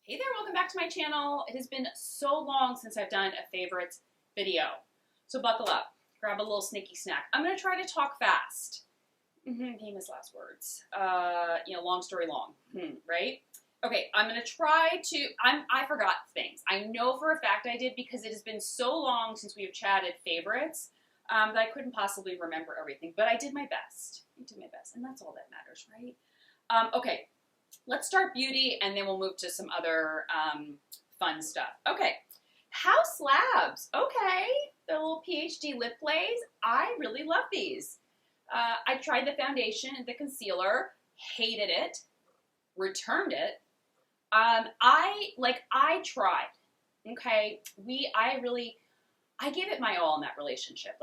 Hey there, welcome back to my channel. It has been so long since I've done a favorites video. So buckle up, grab a little sneaky snack. I'm gonna try to talk fast. Famous last words. Long story long, right? Okay, I'm gonna try to, I forgot things. I know for a fact I did because it has been so long since we have chatted favorites that I couldn't possibly remember everything, but I did my best. And that's all that matters, right? Okay. Let's start beauty, and then we'll move to some other fun stuff. Okay, House Labs. Okay, the little PhD lip glaze. I really love these. I tried the foundation and the concealer, hated it, returned it. I tried. Okay, I gave it my all in that relationship.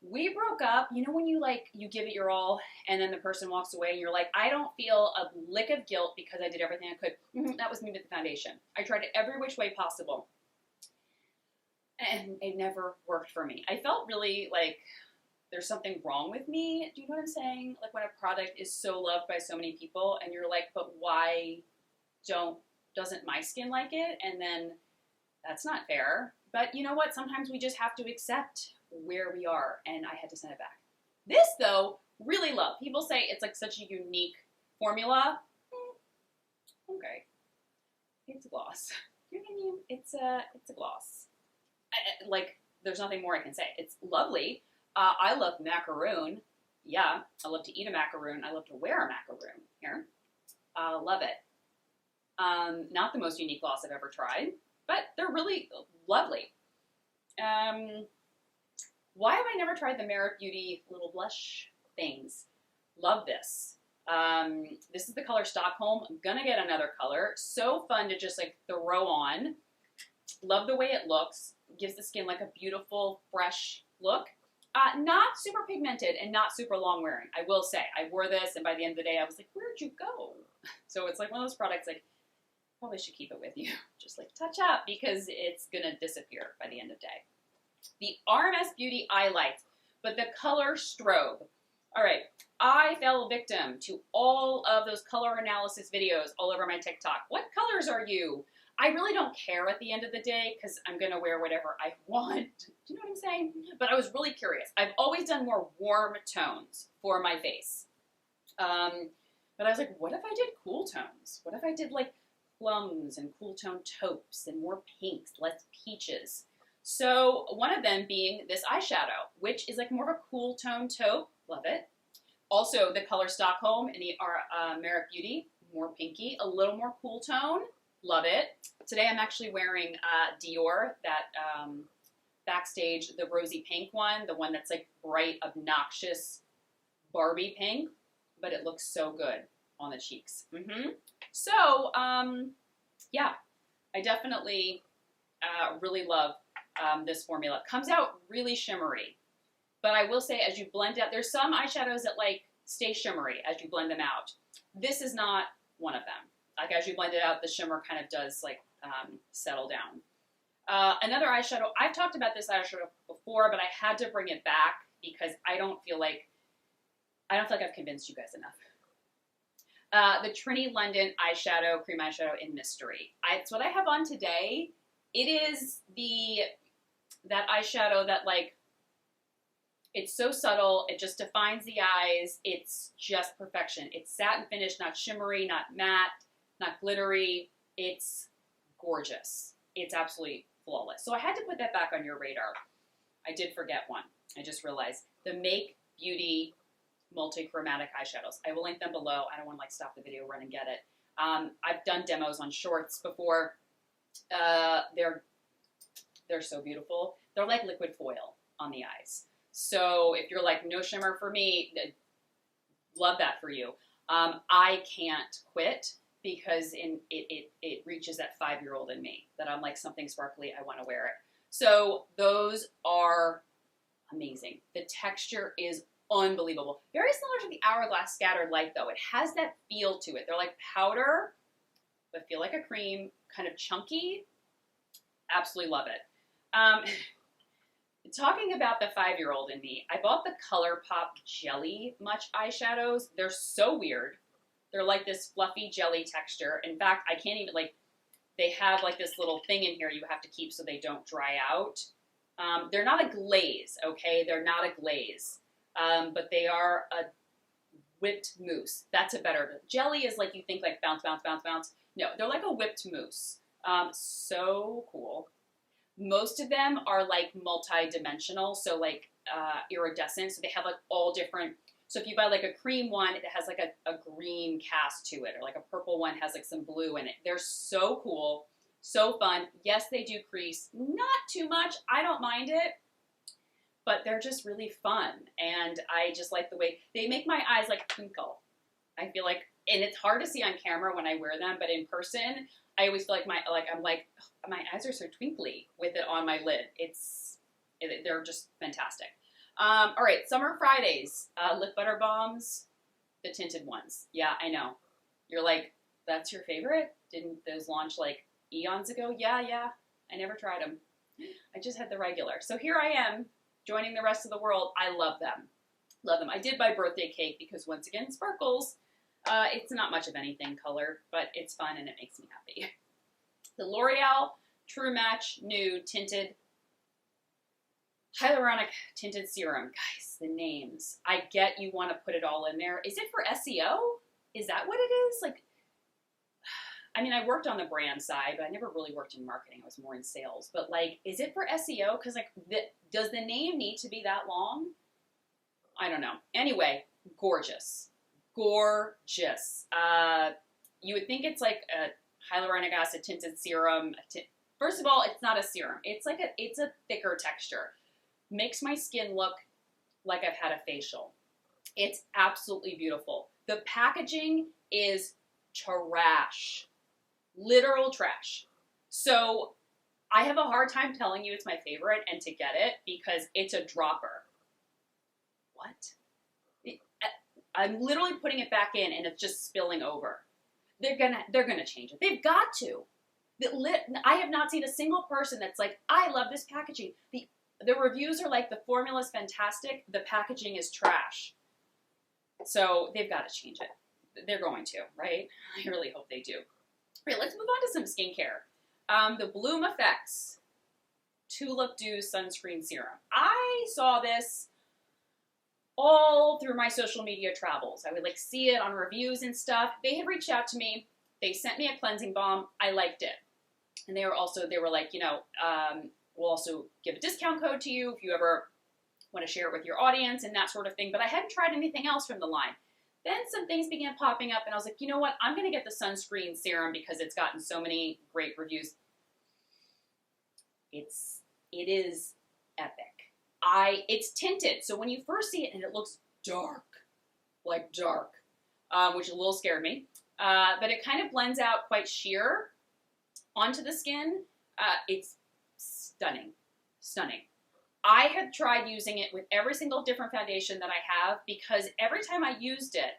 We broke up, you know when you give it your all and then the person walks away and you're like, I don't feel a lick of guilt because I did everything I could. That was me with the foundation. I tried it every which way possible. And it never worked for me. I felt really like there's something wrong with me. Do you know what I'm saying? Like when a product is so loved by so many people and you're like, but why doesn't my skin like it? And then that's not fair. But you know what? Sometimes we just have to accept where we are, and I had to send it back. This, though, really love. People say it's like such a unique formula. Okay. It's a gloss. You know what I mean? It's a gloss. There's nothing more I can say. It's lovely. I love macaroon. Yeah, I love to eat a macaroon. I love to wear a macaroon. Here. Love it. Not the most unique gloss I've ever tried, but they're really lovely. Why have I never tried the Merit Beauty little blush things? Love this. This is the color Stockholm. I'm gonna get another color. So fun to just throw on. Love the way it looks. Gives the skin like a beautiful, fresh look. Not super pigmented and not super long wearing. I will say, I wore this and by the end of the day I was like, where'd you go? So it's like one of those products probably should keep it with you. Just touch up because it's gonna disappear by the end of the day. The RMS Beauty Eye Lights, but the color strobe. All right, I fell victim to all of those color analysis videos all over my TikTok. What colors are you? I really don't care at the end of the day because I'm going to wear whatever I want. Do you know what I'm saying? But I was really curious. I've always done more warm tones for my face. But I was like, what if I did cool tones? What if I did plums and cool tone taupes and more pinks, less peaches? So one of them being this eyeshadow, which is more of a cool tone taupe. Love it. Also the color Stockholm in the Merit Beauty, more pinky, a little more cool tone. Love it. Today I'm actually wearing Dior, that Backstage, the rosy pink one, the one that's bright, obnoxious Barbie pink, but it looks so good on the cheeks. So, yeah, I definitely really love this formula. It comes out really shimmery, but I will say as you blend out, there's some eyeshadows that stay shimmery as you blend them out. This is not one of them. As you blend it out, the shimmer kind of does settle down. Another eyeshadow, I've talked about this eyeshadow before, but I had to bring it back because I don't feel like I've convinced you guys enough. The Trini London eyeshadow, cream eyeshadow in Mystery. It's what I have on today. It is that eyeshadow that it's so subtle, it just defines the eyes, it's just perfection. It's satin finish, not shimmery, not matte, not glittery. It's gorgeous. It's absolutely flawless. So I had to put that back on your radar. I did forget one. I just realized the Make Beauty multi-chromatic eyeshadows. I will link them below. I don't want to stop the video, run and get it. I've done demos on shorts before. They're so beautiful. They're like liquid foil on the eyes. So if you're no shimmer for me, love that for you. I can't quit because it reaches that 5-year-old in me that I'm something sparkly, I want to wear it. So those are amazing. The texture is unbelievable. Very similar to the Hourglass Scattered Light though. It has that feel to it. They're like powder, but feel like a cream, kind of chunky. Absolutely love it. Talking about the 5-year-old in me, I bought the ColourPop Jelly Much eyeshadows. They're so weird. They're like this fluffy jelly texture. In fact, I can't even, They have like this little thing in here you have to keep so they don't dry out. They're not a glaze, okay? They're not a glaze, but they are a whipped mousse. That's a better, jelly is like you think like bounce, bounce, bounce, bounce. No, they're like a whipped mousse. So cool. Most of them are like multi-dimensional, so like iridescent, so they have like all different, so if you buy like a cream one, it has like a green cast to it, or like a purple one has like some blue in it. They're so cool, so fun. Yes, they do crease, not too much, I don't mind it, but they're just really fun, and I just like the way they make my eyes like twinkle. I feel like, and it's hard to see on camera when I wear them, but in person, I always feel like my eyes are so twinkly with it on my lid. They're just fantastic. All right, Summer Fridays, lip butter bombs, the tinted ones. Yeah, I know. You're like, that's your favorite? Didn't those launch like eons ago? Yeah. I never tried them. I just had the regular. So here I am, joining the rest of the world. I love them. Love them. I did buy birthday cake because, once again, sparkles. It's not much of anything color, but it's fun and it makes me happy. The L'Oreal True Match Nude Tinted Hyaluronic Tinted Serum. Guys, the names. I get you want to put it all in there. Is it for SEO? Is that what it is? Like, I mean, I worked on the brand side, but I never really worked in marketing. I was more in sales. But, like, is it for SEO? Because, like, does the name need to be that long? I don't know. Anyway, gorgeous. Gorgeous. You would think it's like a hyaluronic acid tinted serum. First of all, it's not a serum. It's a thicker texture. Makes my skin look like I've had a facial. It's absolutely beautiful. The packaging is trash. Literal trash. So I have a hard time telling you it's my favorite and to get it because it's a dropper. What? I'm literally putting it back in and it's just spilling over. They're gonna change it. They've got to. I have not seen a single person that's like, I love this packaging. The reviews are like, the formula's fantastic, the packaging is trash. So they've got to change it. They're going to, right? I really hope they do. All right, let's move on to some skincare. The Bloom Effects Tulip Dew Sunscreen Serum. I saw this all through my social media travels. I would like see it on reviews and stuff. They had reached out to me. They sent me a cleansing balm. I liked it. And they were like, you know, we'll also give a discount code to you if you ever want to share it with your audience and that sort of thing. But I hadn't tried anything else from the line. Then some things began popping up and I was like, you know what? I'm going to get the sunscreen serum because it's gotten so many great reviews. It is epic. It's tinted, so when you first see it, and it looks dark, like dark, which a little scared me, but it kind of blends out quite sheer onto the skin. It's stunning, stunning. I have tried using it with every single different foundation that I have because every time I used it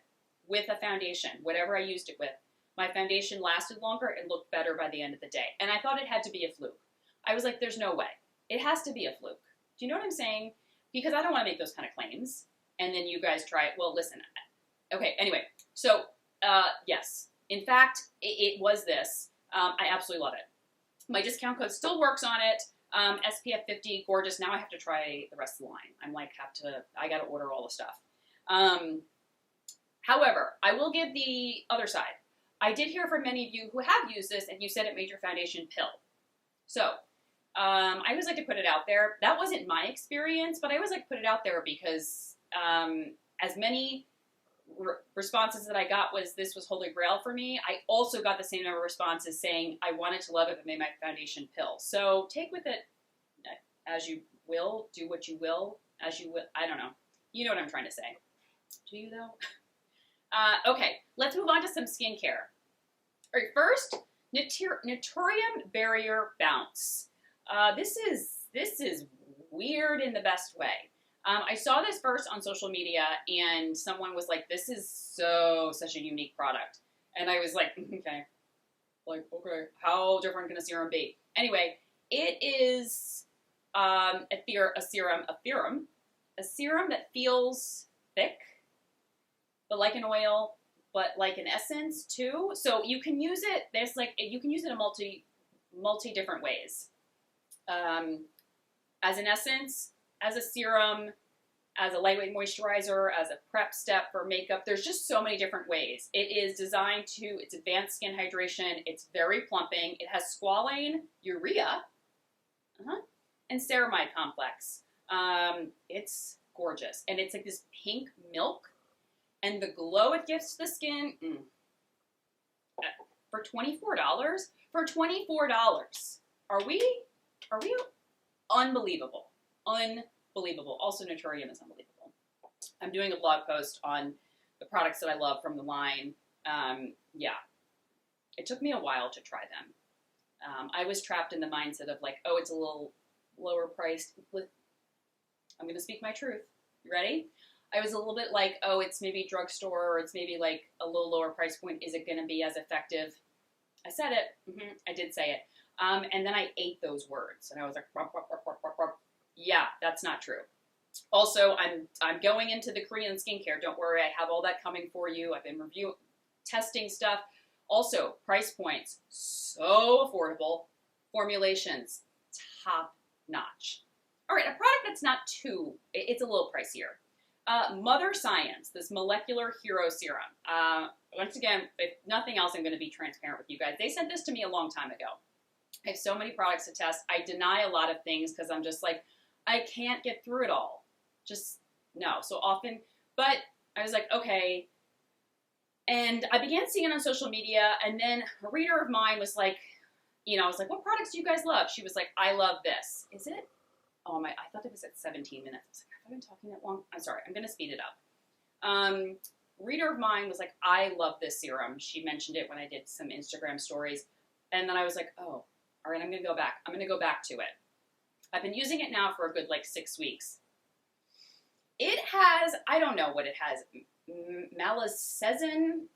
with a foundation, whatever I used it with, my foundation lasted longer and looked better by the end of the day, and I thought it had to be a fluke. I was like, there's no way. It has to be a fluke. Do you know what I'm saying? Because I don't want to make those kind of claims. And then you guys try it. Well, listen. Okay, anyway. So, yes. In fact, it was this. I absolutely love it. My discount code still works on it. SPF 50, gorgeous. Now I have to try the rest of the line. I'm like, I got to order all the stuff. However, I will give the other side. I did hear from many of you who have used this, and you said it made your foundation pill. So, I always like to put it out there. That wasn't my experience, but I always like to put it out there because as many responses that I got was this was holy grail for me. I also got the same number of responses saying I wanted to love it but made my foundation pill. So take with it as you will. Do what you will as you will. I don't know. You know what I'm trying to say. Do you though? Okay, let's move on to some skincare. All right, first, Naturium Barrier Bounce. This is weird in the best way. I saw this first on social media and someone was like, this is such a unique product. And I was like, okay, how different can a serum be? Anyway, it is a serum that feels thick, but like an oil, but like an essence too. So you can use it, you can use it in multi different ways. As an essence, as a serum, as a lightweight moisturizer, as a prep step for makeup. There's just so many different ways. It is designed it's advanced skin hydration. It's very plumping. It has squalane, urea, and ceramide complex. It's gorgeous. And it's like this pink milk. And the glow it gives to the skin, for $24? For $24. Are we unbelievable. Unbelievable. Also, Naturium is unbelievable. I'm doing a blog post on the products that I love from the line. Yeah. It took me a while to try them. I was trapped in the mindset of like, oh, it's a little lower priced. I'm going to speak my truth. You ready? I was a little bit like, oh, it's maybe drugstore, or it's maybe like a little lower price point. Is it going to be as effective? I said it. I did say it. And then I ate those words, and I was like, rup, rup, rup, rup, rup, rup. Yeah, that's not true. Also, I'm going into the Korean skincare. Don't worry, I have all that coming for you. I've been testing stuff. Also, price points, so affordable. Formulations, top notch. All right, a product that's not it's a little pricier. Mother Science, this molecular hero serum. Once again, if nothing else, I'm going to be transparent with you guys. They sent this to me a long time ago. I have so many products to test. I deny a lot of things because I'm just like, I can't get through it all. Just, no. So often, but I was like, okay. And I began seeing it on social media, and then a reader of mine was like, I was like, what products do you guys love? She was like, I love this. Is it? Oh my, I thought it was at 17 minutes. I was like, have I been talking that long? I'm sorry, I'm going to speed it up. Reader of mine was like, I love this serum. She mentioned it when I did some Instagram stories. And then I was like, oh, all right, I'm going to go back. I'm going to go back to it. I've been using it now for a good 6 weeks. It has, I don't know what it has, malicesin,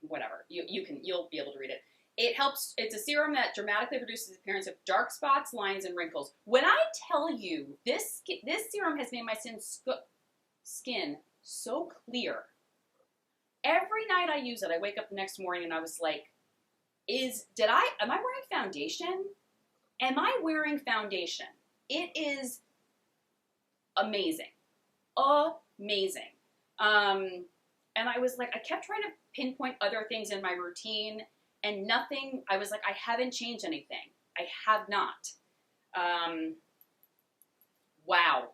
whatever. You'll be able to read it. It helps, it's a serum that dramatically reduces the appearance of dark spots, lines, and wrinkles. When I tell you, this serum has made my skin so clear. Every night I use it, I wake up the next morning and I was like, am I wearing foundation? Am I wearing foundation? It is amazing. Amazing. And I was like, I kept trying to pinpoint other things in my routine, and nothing, I was like, I haven't changed anything. I have not. Wow.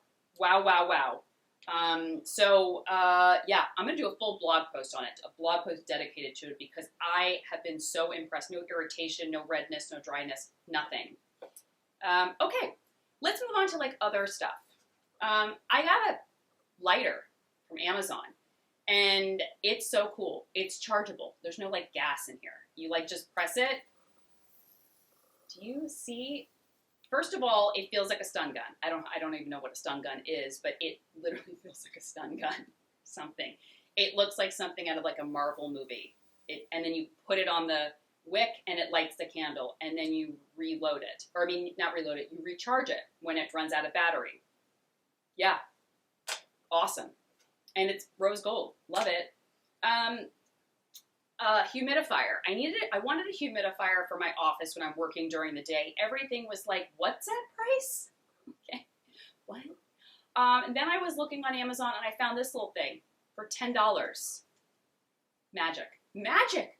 Yeah, I'm going to do a full blog post on it, a blog post dedicated to it, because I have been so impressed. No irritation, no redness, no dryness, nothing. Okay, let's move on to other stuff. I got a lighter from Amazon, and it's so cool. It's chargeable. There's no gas in here. You just press it. Do you see? First of all, it feels like a stun gun. I don't even know what a stun gun is, but it literally feels like a stun gun. Something. It looks like something out of a Marvel movie. And then you put it on the wick and it lights the candle, and then you reload it. Or not reload it, you recharge it when it runs out of battery. Yeah. Awesome. And it's rose gold. Love it. Humidifier. I wanted a humidifier for my office when I'm working during the day. Everything was like, what's that price? Okay. What? And then I was looking on Amazon and I found this little thing for $10. Magic.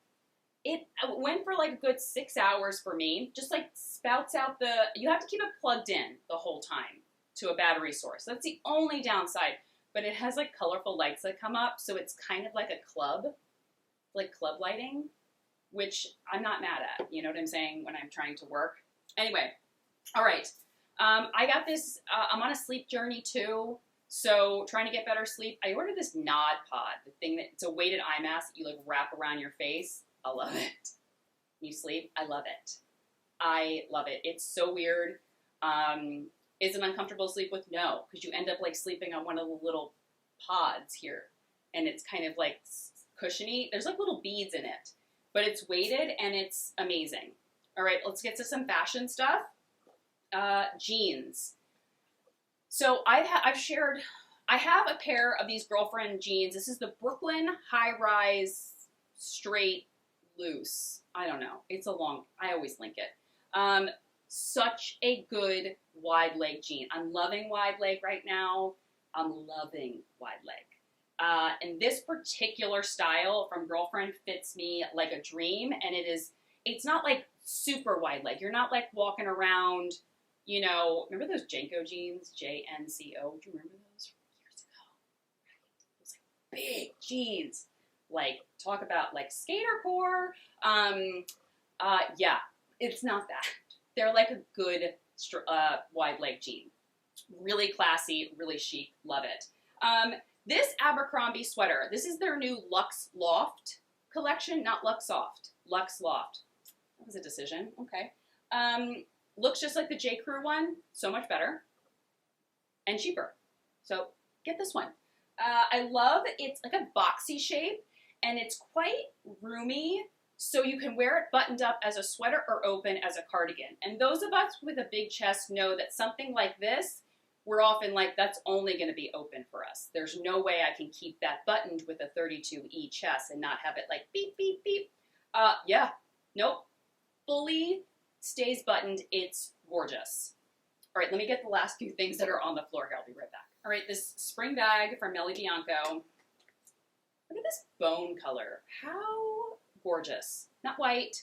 It went for a good 6 hours for me. Just spouts out you have to keep it plugged in the whole time to a battery source. That's the only downside. But it has colorful lights that come up, so it's kind of like a club. Club lighting, which I'm not mad at, you know what I'm saying, when I'm trying to work. Anyway, all right. I got this, I'm on a sleep journey too, so trying to get better sleep. I ordered this Nod Pod, the thing it's a weighted eye mask that you wrap around your face. I love it. You sleep? I love it. I love it. It's so weird. Is it uncomfortable to sleep with? No, because you end up sleeping on one of the little pods here, and it's kind of cushiony. There's like little beads in it, but it's weighted and it's amazing. All right, let's get to some fashion stuff. Jeans. So I've shared I have a pair of these girlfriend jeans. This is the Brooklyn High Rise Straight Loose. I don't know. It's a long, I always link it. Such a good wide leg jean. I'm loving wide leg right now. I'm loving wide leg. And this particular style from Girlfriend fits me like a dream. And it's not like super wide leg. You're not like walking around, you know, remember those Jenko jeans? J-N-C-O. Do you remember those from years ago? Right? Those like big jeans. Like, talk about like skater core. Yeah, it's not that. They're like a good wide leg jean. Really classy, really chic, love it. This Abercrombie sweater, this is their new Luxe Loft collection, not Luxe Soft, Luxe Loft. That was a decision, okay. Looks just like the J. Crew one, so much better and cheaper. So get this one. I love, it's like a boxy shape and it's quite roomy. So you can wear it buttoned up as a sweater or open as a cardigan. And those of us with a big chest know that something like this, we're often like, that's only going to be open for us. There's no way I can keep that buttoned with a 32E chest and not have it like beep, beep, beep. Yeah, nope. Fully stays buttoned. It's gorgeous. All right, let me get the last few things that are on the floor here. I'll be right back. All right, this spring bag from Melly Bianco. Look at this bone color. How gorgeous. Not white,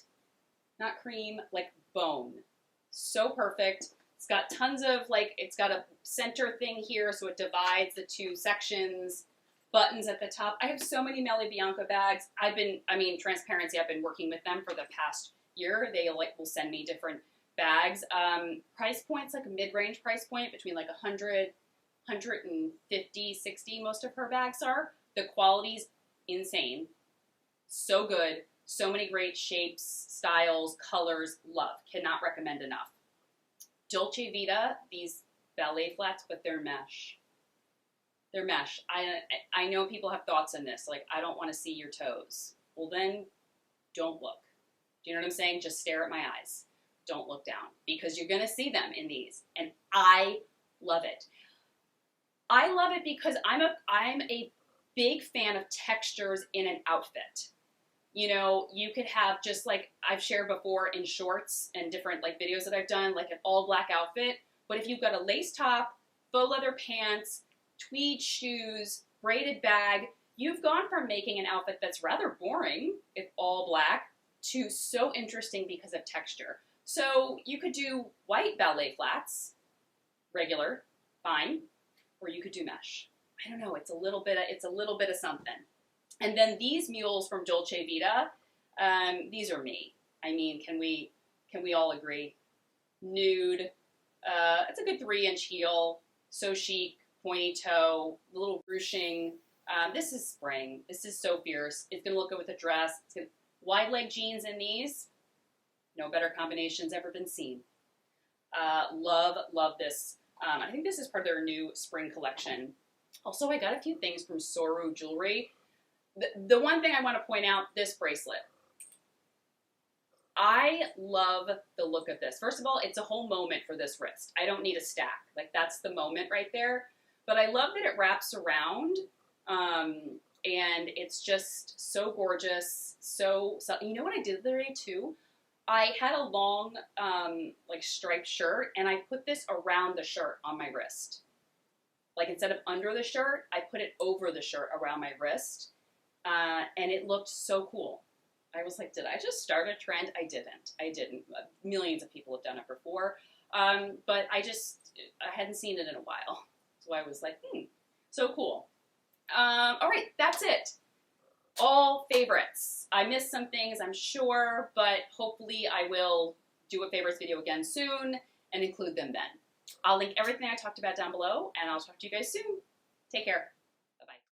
not cream, like bone. So perfect. It's got tons of, like, it's got a center thing here, so it divides the two sections. Buttons at the top. I have so many Melly Bianco bags. Transparency, I've been working with them for the past year. They will send me different bags. Price points, like a mid-range price point, between like 100, 150, 60, most of her bags are. The quality's insane. So good. So many great shapes, styles, colors. Love. Cannot recommend enough. Dolce Vita, these ballet flats, but they're mesh. They're mesh. I know people have thoughts on this. Like, I don't want to see your toes. Well, then, don't look. Do you know what I'm saying? Just stare at my eyes. Don't look down. Because you're going to see them in these. And I love it. I love it because I'm a big fan of textures in an outfit. You know, you could have just like I've shared before in shorts and different like videos that I've done, like an all black outfit. But if you've got a lace top, faux leather pants, tweed shoes, braided bag, you've gone from making an outfit that's rather boring, if all black, to so interesting because of texture. So you could do white ballet flats, regular, fine, or you could do mesh. I don't know, it's a little bit of something. And then these mules from Dolce Vita, these are me. I mean, can we all agree? Nude, it's a good 3-inch heel, so chic, pointy toe, the little ruching. This is spring. This is so fierce. It's gonna look good with a dress. It's gonna, wide leg jeans in these. No better combinations ever been seen. Love this. I think this is part of their new spring collection. Also, I got a few things from Soru Jewelry. The one thing I want to point out, this bracelet. I love the look of this. First of all, it's a whole moment for this wrist. I don't need a stack. Like, that's the moment right there. But I love that it wraps around, and it's just so gorgeous. So you know what I did the other day too? I had a long, like striped shirt, and I put this around the shirt on my wrist. Like, instead of under the shirt, I put it over the shirt around my wrist, and it looked so cool. I was like, did I just start a trend? I didn't. Millions of people have done it before, but I hadn't seen it in a while. So I was like, so cool. All right, that's it. All favorites. I missed some things, I'm sure, but hopefully I will do a favorites video again soon and include them then. I'll link everything I talked about down below, and I'll talk to you guys soon. Take care.